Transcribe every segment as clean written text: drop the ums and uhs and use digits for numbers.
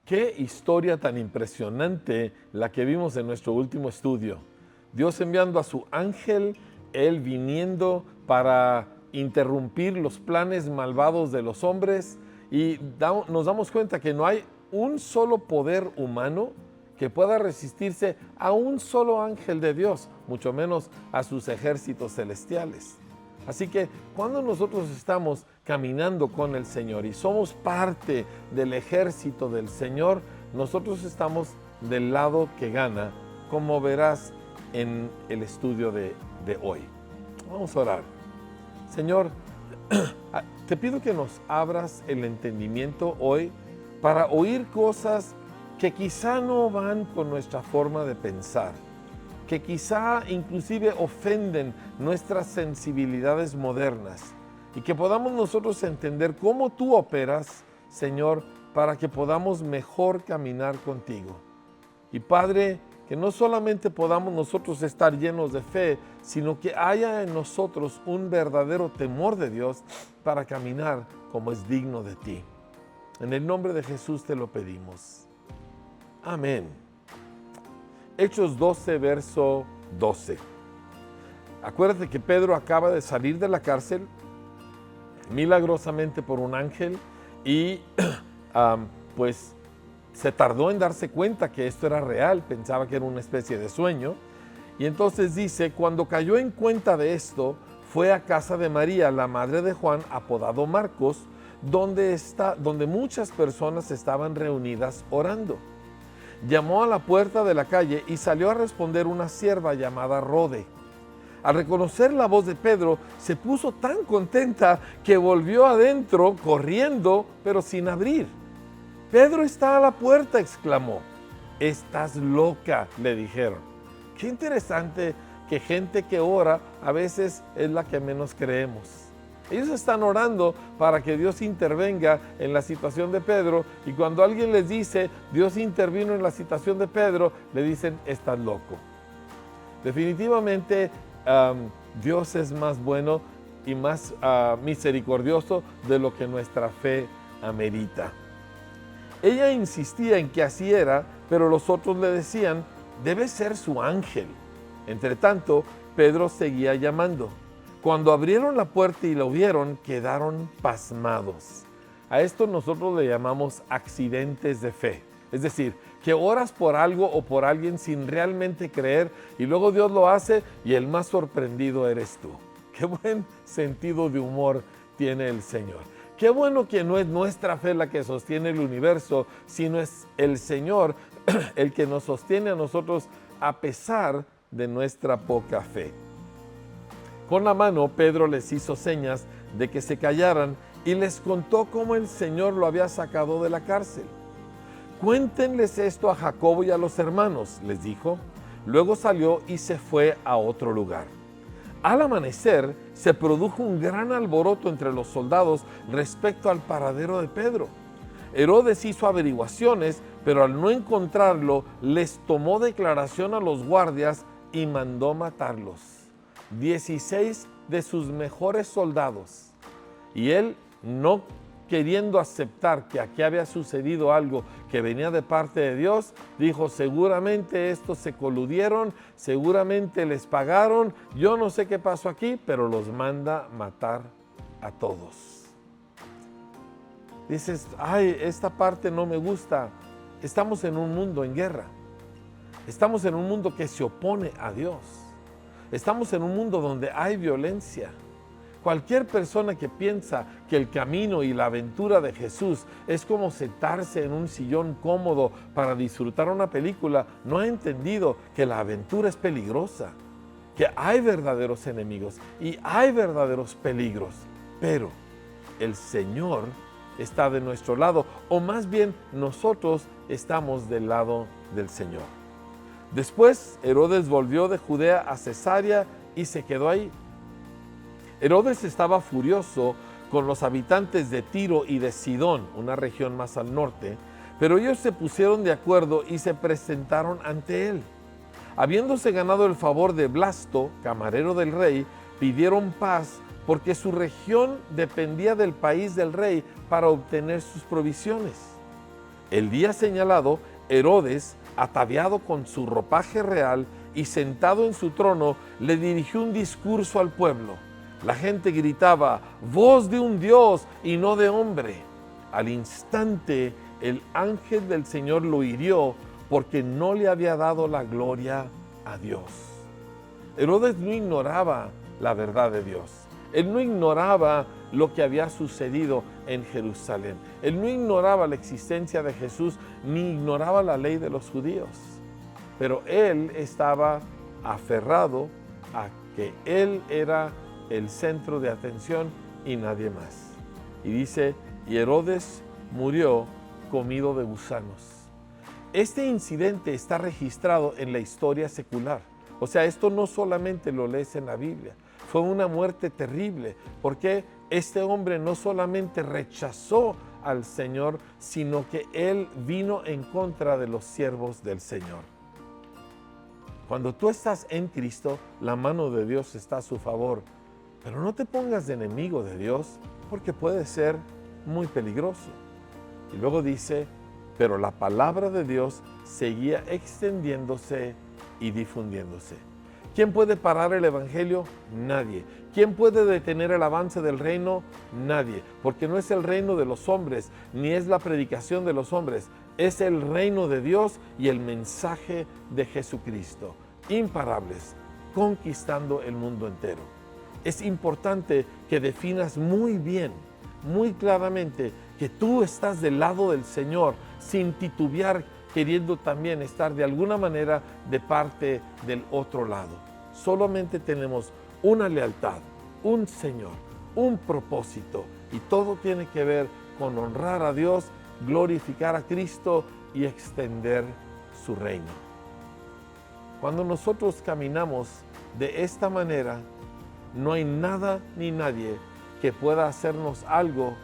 Qué historia tan impresionante la que vimos en nuestro último estudio. Dios enviando a su ángel, Él viniendo para interrumpir los planes malvados de los hombres, y nos damos cuenta que no hay un solo poder humano que pueda resistirse a un solo ángel de Dios, mucho menos a sus ejércitos celestiales. Así que cuando nosotros estamos caminando con el Señor y somos parte del ejército del Señor, nosotros estamos del lado que gana, como verás en el estudio de hoy. Vamos a orar. Señor, te pido que nos abras el entendimiento hoy para oír cosas que quizá no van con nuestra forma de pensar, que quizá inclusive ofenden nuestras sensibilidades modernas, y que podamos nosotros entender cómo tú operas, Señor, para que podamos mejor caminar contigo. Y Padre, que no solamente podamos nosotros estar llenos de fe, sino que haya en nosotros un verdadero temor de Dios para caminar como es digno de ti. En el nombre de Jesús te lo pedimos. Amén. Hechos 12, verso 12. Acuérdate que Pedro acaba de salir de la cárcel milagrosamente por un ángel y pues se tardó en darse cuenta que esto era real, pensaba que era una especie de sueño. Y entonces dice, cuando cayó en cuenta de esto, fue a casa de María, la madre de Juan, apodado Marcos, donde muchas personas estaban reunidas orando. Llamó a la puerta de la calle y salió a responder una sierva llamada Rode. Al reconocer la voz de Pedro, se puso tan contenta que volvió adentro corriendo, pero sin abrir. «Pedro está a la puerta», exclamó. «Estás loca», le dijeron. Qué interesante que gente que ora a veces es la que menos creemos. Ellos están orando para que Dios intervenga en la situación de Pedro, y cuando alguien les dice, Dios intervino en la situación de Pedro, le dicen, estás loco. Definitivamente, Dios es más bueno y más misericordioso de lo que nuestra fe amerita. Ella insistía en que así era, pero los otros le decían, debe ser su ángel. Entre tanto, Pedro seguía llamando. Cuando abrieron la puerta y lo vieron, quedaron pasmados. A esto nosotros le llamamos accidentes de fe. Es decir, que oras por algo o por alguien sin realmente creer, y luego Dios lo hace y el más sorprendido eres tú. Qué buen sentido de humor tiene el Señor. Qué bueno que no es nuestra fe la que sostiene el universo, sino es el Señor el que nos sostiene a nosotros a pesar de nuestra poca fe. Con la mano, Pedro les hizo señas de que se callaran y les contó cómo el Señor lo había sacado de la cárcel. «Cuéntenles esto a Jacobo y a los hermanos», les dijo. Luego salió y se fue a otro lugar. Al amanecer, se produjo un gran alboroto entre los soldados respecto al paradero de Pedro. Herodes hizo averiguaciones, pero al no encontrarlo, les tomó declaración a los guardias y mandó matarlos. 16 de sus mejores soldados. Y él, no queriendo aceptar que aquí había sucedido algo que venía de parte de Dios, dijo, seguramente estos se coludieron, seguramente les pagaron, yo no sé qué pasó aquí, pero los manda matar a todos. Dices, ay, esta parte no me gusta. Estamos en un mundo en guerra. Estamos en un mundo que se opone a Dios. Estamos en un mundo donde hay violencia. Cualquier persona que piensa que el camino y la aventura de Jesús es como sentarse en un sillón cómodo para disfrutar una película, no ha entendido que la aventura es peligrosa, que hay verdaderos enemigos y hay verdaderos peligros. Pero el Señor está de nuestro lado, o más bien nosotros estamos del lado del Señor. Después, Herodes volvió de Judea a Cesarea y se quedó ahí. Herodes estaba furioso con los habitantes de Tiro y de Sidón, una región más al norte, pero ellos se pusieron de acuerdo y se presentaron ante él. Habiéndose ganado el favor de Blasto, camarero del rey, pidieron paz porque su región dependía del país del rey para obtener sus provisiones. El día señalado, Herodes, ataviado con su ropaje real y sentado en su trono, le dirigió un discurso al pueblo. La gente gritaba: voz de un Dios y no de hombre. Al instante, el ángel del Señor lo hirió porque no le había dado la gloria a Dios. Herodes no ignoraba la verdad de Dios. Él no ignoraba lo que había sucedido en Jerusalén. Él no ignoraba la existencia de Jesús, ni ignoraba la ley de los judíos. Pero él estaba aferrado a que él era el centro de atención y nadie más. Y dice, y Herodes murió comido de gusanos. Este incidente está registrado en la historia secular. O sea, esto no solamente lo lees en la Biblia. Fue una muerte terrible, porque este hombre no solamente rechazó al Señor, sino que él vino en contra de los siervos del Señor. Cuando tú estás en Cristo, la mano de Dios está a su favor. Pero no te pongas de enemigo de Dios, porque puede ser muy peligroso. Y luego dice, pero la palabra de Dios seguía extendiéndose y difundiéndose. ¿Quién puede parar el evangelio? Nadie. ¿Quién puede detener el avance del reino? Nadie. Porque no es el reino de los hombres, ni es la predicación de los hombres. Es el reino de Dios y el mensaje de Jesucristo. Imparables, conquistando el mundo entero. Es importante que definas muy bien, muy claramente, que tú estás del lado del Señor, sin titubear, queriendo también estar de alguna manera de parte del otro lado. Solamente tenemos una lealtad, un Señor, un propósito, y todo tiene que ver con honrar a Dios, glorificar a Cristo y extender su reino. Cuando nosotros caminamos de esta manera, no hay nada ni nadie que pueda hacernos algo.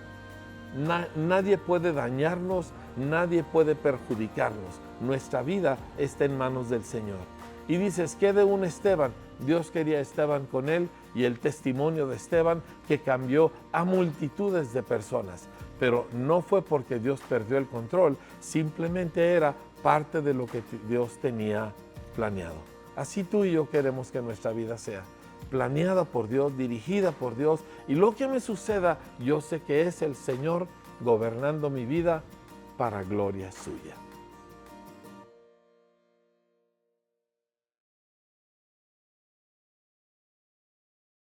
Nadie puede dañarnos, nadie puede perjudicarnos. Nuestra vida está en manos del Señor. Y dices, ¿qué de un Esteban? Dios quería a Esteban con él, y el testimonio de Esteban que cambió a multitudes de personas. Pero no fue porque Dios perdió el control, simplemente era parte de lo que Dios tenía planeado. Así tú y yo queremos que nuestra vida sea planeada por Dios, dirigida por Dios, y lo que me suceda, yo sé que es el Señor gobernando mi vida para gloria suya.